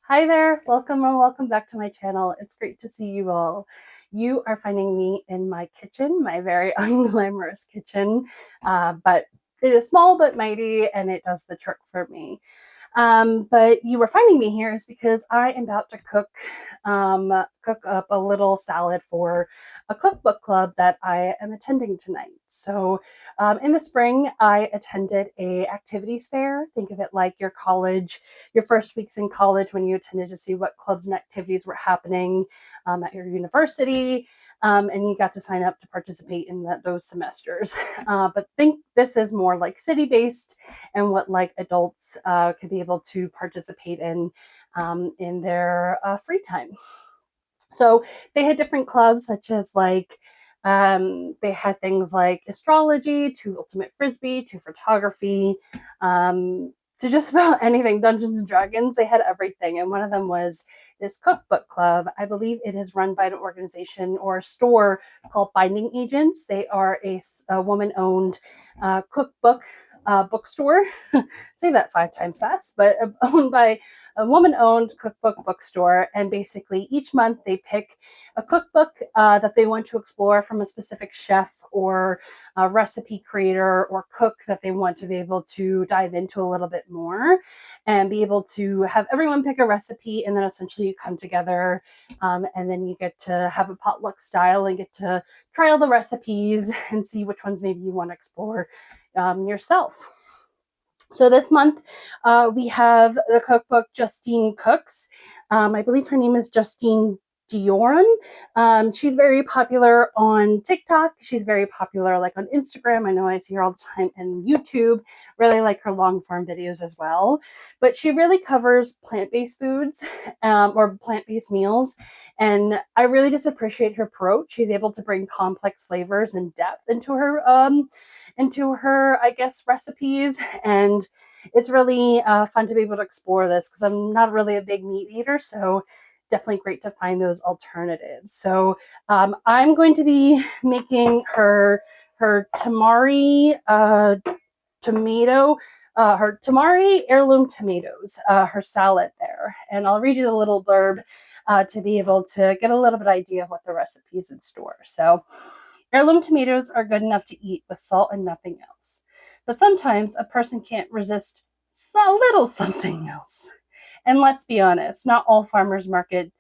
Hi there, welcome or welcome back to my channel. It's great to see you all. You are finding me in my kitchen, my very unglamorous kitchen, but it is small but mighty and it does the trick for me. But you were finding me here is because I am about to cook up a little salad for a cookbook club that I am attending tonight. So in the spring, I attended a activities fair. Think of it like your college, your first weeks in college when you attended to see what clubs and activities were happening at your university, and you got to sign up to participate in those semesters. But think this is more like city-based and what like adults could be able to participate in their free time. So they had different clubs, such as they had things like astrology, to ultimate frisbee, to photography, to just about anything. Dungeons and Dragons, they had everything. And one of them was this cookbook club. I believe it is run by an organization or a store called Binding Agents. They are a woman-owned cookbook bookstore. Say that 5 times fast, but owned by a woman-owned cookbook bookstore. And basically, each month they pick a cookbook that they want to explore from a specific chef or a recipe creator or cook that they want to be able to dive into a little bit more and be able to have everyone pick a recipe, and then essentially you come together and then you get to have a potluck style and get to try all the recipes and see which ones maybe you want to explore yourself. So this month we have the cookbook Justine Cooks. I believe her name is Justine Dioran. She's very popular on TikTok. She's very popular like on Instagram. I know I see her all the time, and YouTube. Really like her long form videos as well. But she really covers plant-based foods or plant-based meals. And I really just appreciate her approach. She's able to bring complex flavors and depth into her, I guess, recipes. And it's really fun to be able to explore this because I'm not really a big meat eater. So definitely great to find those alternatives. So I'm going to be making her tamari tomato, her tamari heirloom tomatoes, her salad there. And I'll read you the little blurb to be able to get a little bit idea of what the recipe is in store. So heirloom tomatoes are good enough to eat with salt and nothing else. But sometimes a person can't resist a little something else. And let's be honest, not all farmers market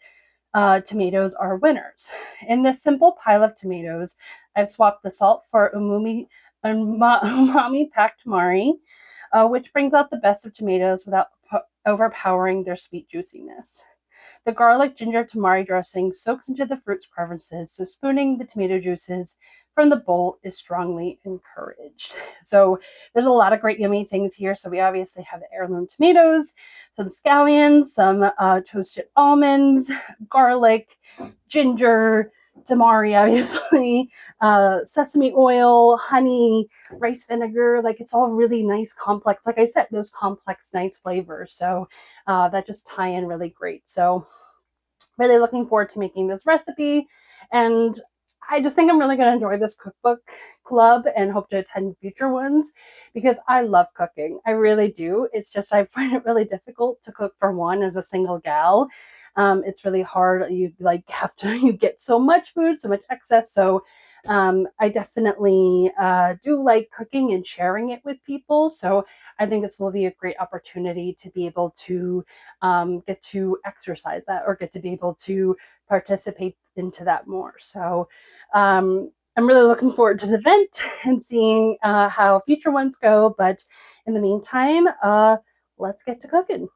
tomatoes are winners. In this simple pile of tomatoes, I've swapped the salt for umami packed tamari, which brings out the best of tomatoes without overpowering their sweet juiciness. The garlic ginger tamari dressing soaks into the fruit's crevices, so spooning the tomato juices from the bowl is strongly encouraged. So there's a lot of great yummy things here. So we obviously have the heirloom tomatoes, some scallions, some toasted almonds, garlic, ginger, tamari, obviously, sesame oil, honey, rice vinegar. Like it's all really nice, complex. Like I said, those complex, nice flavors. So that just tie in really great. So really looking forward to making this recipe, and I just think I'm really going to enjoy this cookbook club and hope to attend future ones because I love cooking. I really do. It's just I find it really difficult to cook for one as a single gal. It's really hard. You you get so much food, so much excess. So I definitely do like cooking and sharing it with people. So I think this will be a great opportunity to be able to get to exercise that or get to be able to participate into that more. So I'm really looking forward to the event and seeing how future ones go. But in the meantime, let's get to cooking.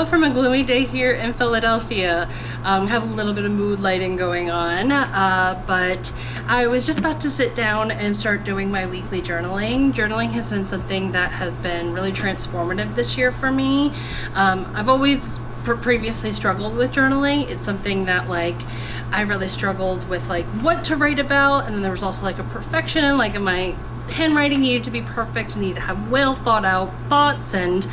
from a gloomy day here in Philadelphia. Have a little bit of mood lighting going on, but I was just about to sit down and start doing my weekly journaling. Journaling has been something that has been really transformative this year for me. I've always previously struggled with journaling. It's something that I really struggled with what to write about, and then there was also a perfection, my handwriting needed to be perfect, needed to have well thought out thoughts, and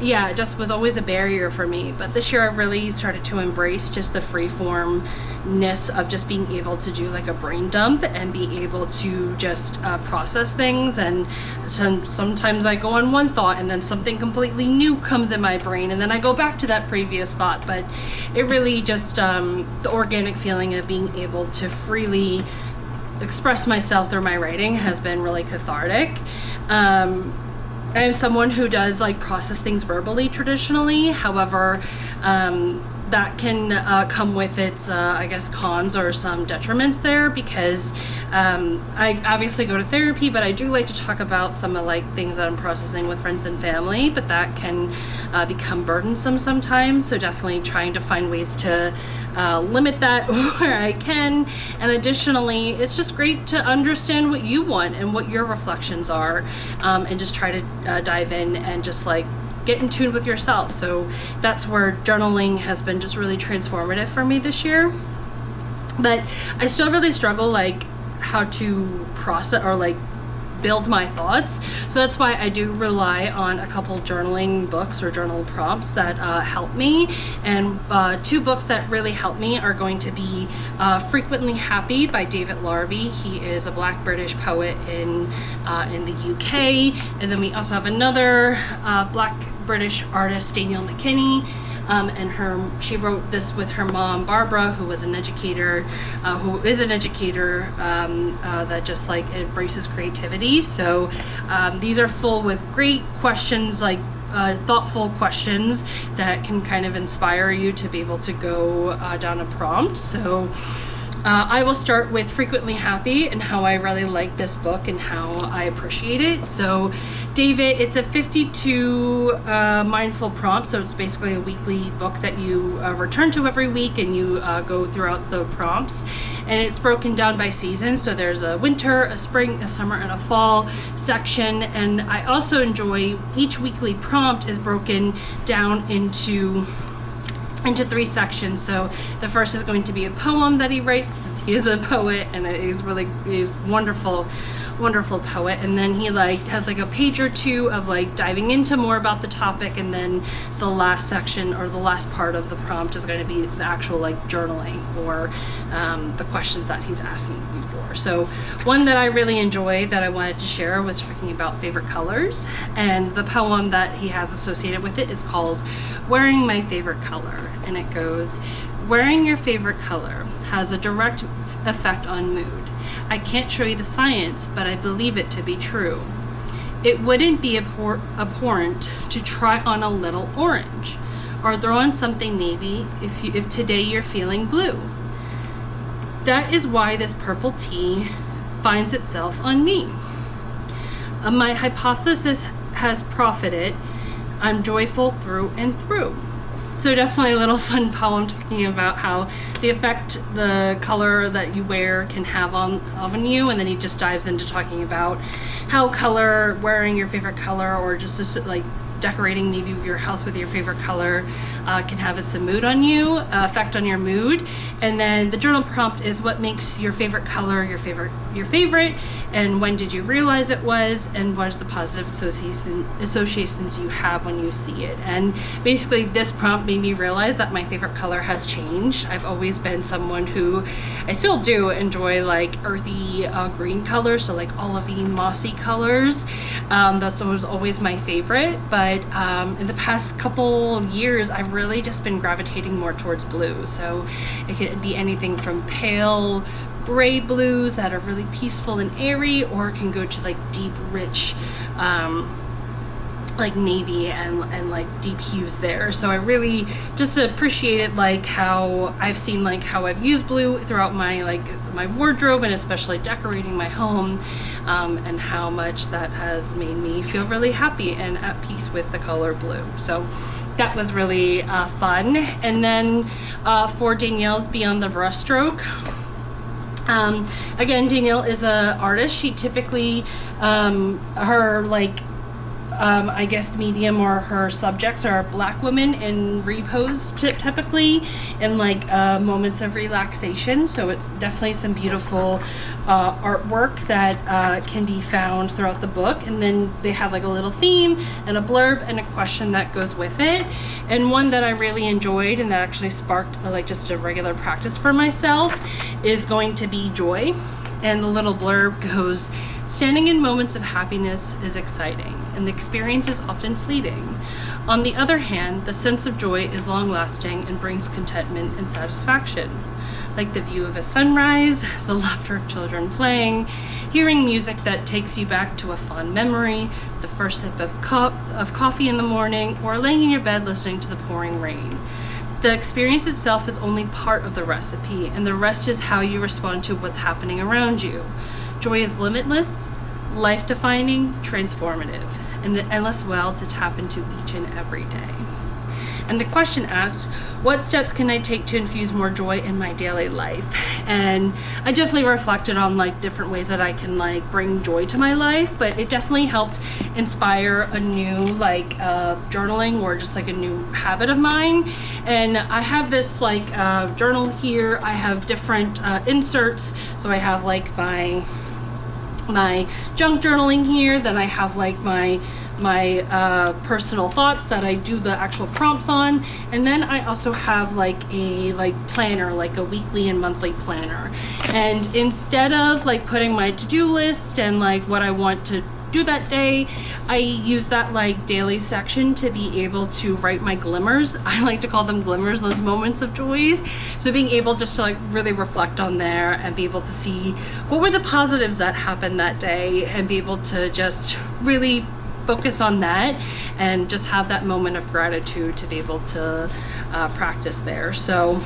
yeah, it just was always a barrier for me. But this year I've really started to embrace just the freeformness of just being able to do a brain dump and be able to just process things. And sometimes I go on one thought and then something completely new comes in my brain, and then I go back to that previous thought. But it really just the organic feeling of being able to freely express myself through my writing has been really cathartic. I am someone who does process things verbally traditionally. However, that can come with its, I guess, cons or some detriments there, because I obviously go to therapy, but I do like to talk about some of things that I'm processing with friends and family, but that can become burdensome sometimes. So definitely trying to find ways to limit that where I can. And additionally, it's just great to understand what you want and what your reflections are, and just try to dive in and just get in tune with yourself. So that's where journaling has been just really transformative for me this year. But I still really struggle how to process or build my thoughts. So that's why I do rely on a couple journaling books or journal prompts that help me. And two books that really help me are going to be Frequently Happy by David Larby. He is a Black British poet in the UK. And then we also have another Black British artist, Danielle McKinney. And she wrote this with her mom, Barbara, who is an educator that just embraces creativity. So these are full with great questions, thoughtful questions that can kind of inspire you to be able to go down a prompt. So I will start with Frequently Happy and how I really like this book and how I appreciate it. So David, it's a 52 mindful prompt. So it's basically a weekly book that you return to every week, and you go throughout the prompts. And it's broken down by season. So there's a winter, a spring, a summer, and a fall section. And I also enjoy each weekly prompt is broken down into three sections. So the first is going to be a poem that he writes, since he is a poet, and he's wonderful poet. And then he has a page or two of diving into more about the topic, and then the last section or the last part of the prompt is going to be the actual journaling or the questions that he's asking you for. So one that I really enjoy that I wanted to share was talking about favorite colors, and the poem that he has associated with it is called Wearing My Favorite Color. And it goes, wearing your favorite color has a direct effect on mood. I can't show you the science, but I believe it to be true. It wouldn't be abhorrent to try on a little orange, or throw on something navy if today you're feeling blue. That is why this purple tea finds itself on me. My hypothesis has profited. I'm joyful through and through. So definitely a little fun poem talking about how the effect the color that you wear can have on you. And then he just dives into talking about how wearing your favorite color, or just decorating maybe your house with your favorite color can have its effect on your mood. And then the journal prompt is, what makes your favorite color your favorite, and when did you realize it was, and what is the positive associations you have when you see it. And basically this prompt made me realize that my favorite color has changed. I've always been someone who, I still do enjoy earthy green colors, so olivey mossy colors. That's always my favorite. But in the past couple years, I've really just been gravitating more towards blue. So it could be anything from pale gray blues that are really peaceful and airy, or it can go to deep, rich, navy and deep hues there. So I really just appreciated how I've seen how I've used blue throughout my my wardrobe, and especially decorating my home, and how much that has made me feel really happy and at peace with the color blue. So that was really fun. And then for Danielle's Beyond the Brushstroke, again, Danielle is an artist. She typically, her like, I guess medium or her subjects are Black women in repose typically, in like moments of relaxation. So it's definitely some beautiful artwork that can be found throughout the book. And then they have like a little theme and a blurb and a question that goes with it. And one that I really enjoyed and that actually sparked like just a regular practice for myself is going to be joy. And the little blurb goes, standing in moments of happiness is exciting, and the experience is often fleeting. On the other hand, the sense of joy is long-lasting and brings contentment and satisfaction. Like the view of a sunrise, the laughter of children playing, hearing music that takes you back to a fond memory, the first sip of coffee in the morning, or laying in your bed listening to the pouring rain. The experience itself is only part of the recipe, and the rest is how you respond to what's happening around you. Joy is limitless, life-defining, transformative, and an endless well to tap into each and every day. And the question asks, what steps can I take to infuse more joy in my daily life? And I definitely reflected on like different ways that I can like bring joy to my life, but it definitely helped inspire a new like journaling or just like a new habit of mine. And I have this like journal here. I have different inserts. So I have like my junk journaling here, then I have like my personal thoughts that I do the actual prompts on, and then I also have like a planner, like a weekly and monthly planner. And instead of like putting my to-do list and like what I want to do that day, I use that like daily section to be able to write my glimmers. I like to call them glimmers, those moments of joys. So being able just to like really reflect on there and be able to see what were the positives that happened that day, and be able to just really focus on that and just have that moment of gratitude to be able to practice there. So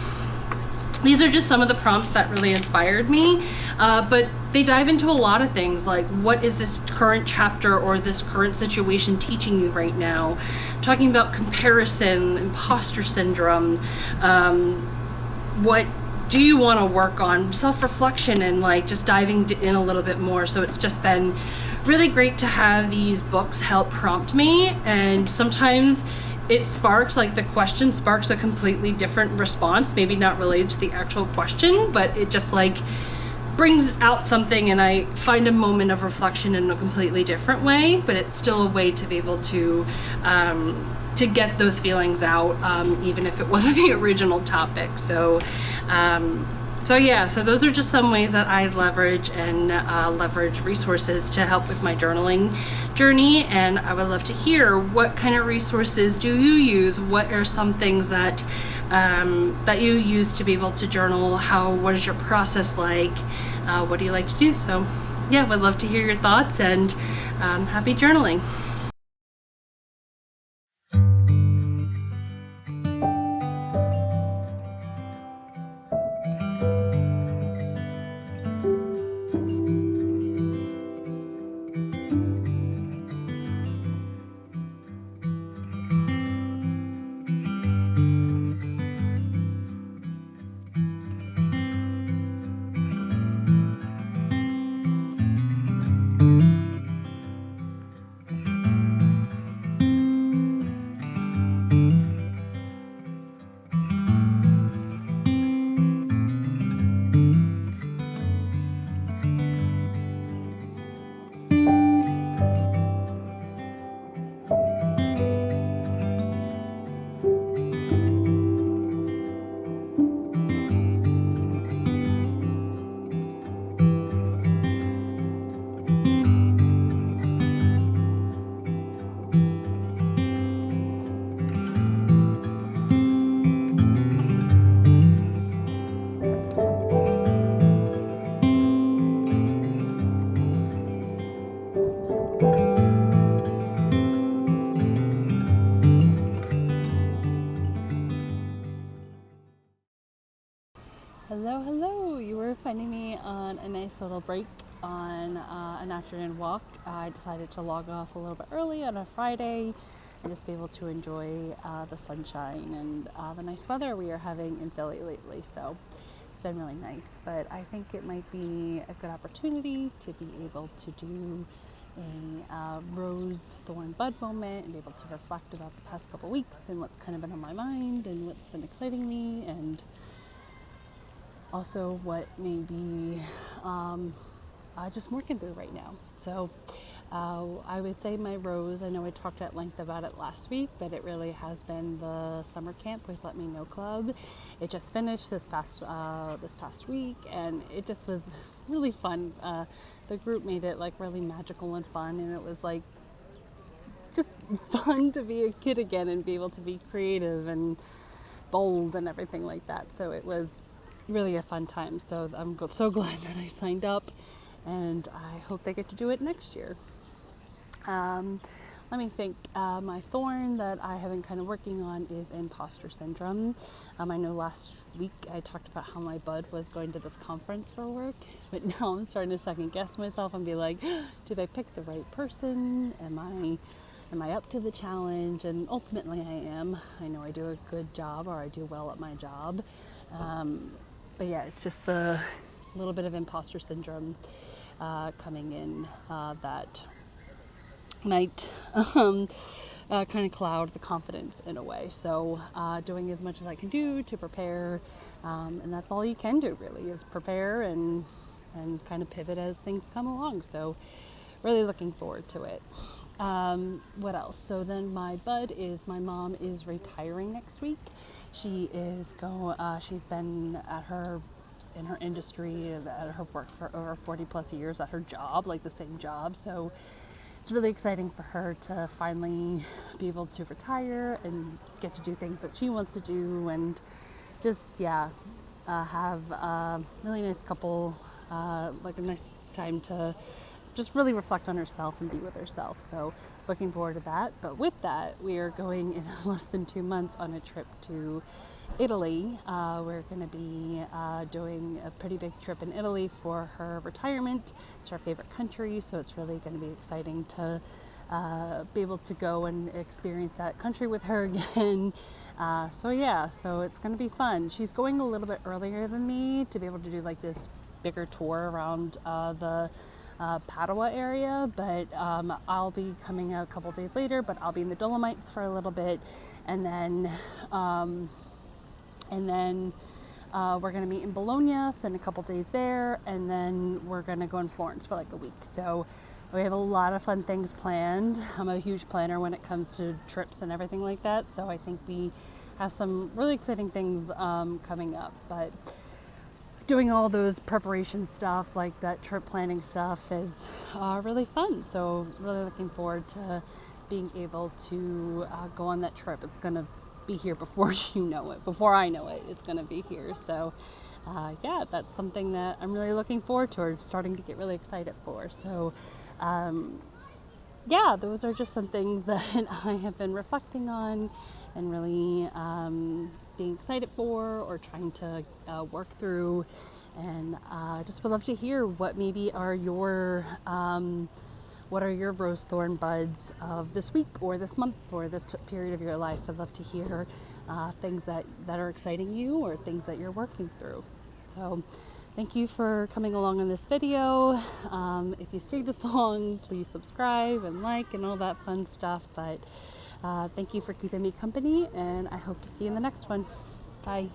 these are just some of the prompts that really inspired me, but they dive into a lot of things like, what is this current chapter or this current situation teaching you right now? Talking about comparison, imposter syndrome, what do you want to work on, self-reflection, and like just diving in a little bit more. So it's just been really great to have these books help prompt me, and sometimes it sparks, like the question sparks a completely different response, maybe not related to the actual question, but it just like brings out something, and I find a moment of reflection in a completely different way, but it's still a way to be able to get those feelings out, even if it wasn't the original topic. So those are just some ways that I leverage resources to help with my journaling journey. And I would love to hear, what kind of resources do you use? What are some things that you use to be able to journal? What is your process like? What do you like to do? So yeah, would love to hear your thoughts, and happy journaling. Hello. You were finding me on a nice little break on an afternoon walk. I decided to log off a little bit early on a Friday and just be able to enjoy the sunshine and the nice weather we are having in Philly lately. So it's been really nice, but I think it might be a good opportunity to be able to do a rose thorn bud moment and be able to reflect about the past couple weeks and what's kind of been on my mind and what's been exciting me, and also what maybe just working through right now. So I would say my rose, I know I talked at length about it last week, but it really has been the summer camp with Let Me Know Club. It just finished this past week, and it just was really fun. The group made it like really magical and fun, and it was like just fun to be a kid again and be able to be creative and bold and everything like that. So it was really a fun time. So I'm so glad that I signed up, and I hope they get to do it next year. Let me think. My thorn that I have been kind of working on is imposter syndrome. I know last week I talked about how my bud was going to this conference for work, but now I'm starting to second guess myself and be like, did I pick the right person? Am I up to the challenge? And ultimately I am. I know I do a good job, or I do well at my job. But yeah, it's just the little bit of imposter syndrome coming in that might kind of cloud the confidence in a way. So doing as much as I can do to prepare, and that's all you can do really, is prepare and kind of pivot as things come along. So really looking forward to it. What else? So then my mom is retiring next week. She is she's been in her industry, at her work for over 40 plus years at her job, like the same job. So it's really exciting for her to finally be able to retire and get to do things that she wants to do, and just, have a really nice couple, like a nice time to just really reflect on herself and be with herself. So looking forward to that. But with that, we are going in less than 2 months on a trip to Italy. We're going to be doing a pretty big trip in Italy for her retirement. It's her favorite country, so it's really going to be exciting to be able to go and experience that country with her again. So it's going to be fun. She's going a little bit earlier than me to be able to do like this bigger tour around the Padua area, but I'll be coming a couple days later, but I'll be in the Dolomites for a little bit, and then we're going to meet in Bologna, spend a couple days there, and then we're going to go in Florence for like a week. So we have a lot of fun things planned. I'm a huge planner when it comes to trips and everything like that, so I think we have some really exciting things coming up. But doing all those preparation stuff, like that trip planning stuff, is really fun. So really looking forward to being able to go on that trip. It's going to be here before you know it. Before I know it, it's going to be here. So that's something that I'm really looking forward to, or starting to get really excited for. So those are just some things that I have been reflecting on and really being excited for, or trying to work through. And just would love to hear what maybe are your rose thorn buds of this week or this month or this period of your life. I'd love to hear things that are exciting you, or things that you're working through. So thank you for coming along on this video. If you stayed this long, please subscribe and like and all that fun stuff. But thank you for keeping me company, and I hope to see you in the next one. Bye.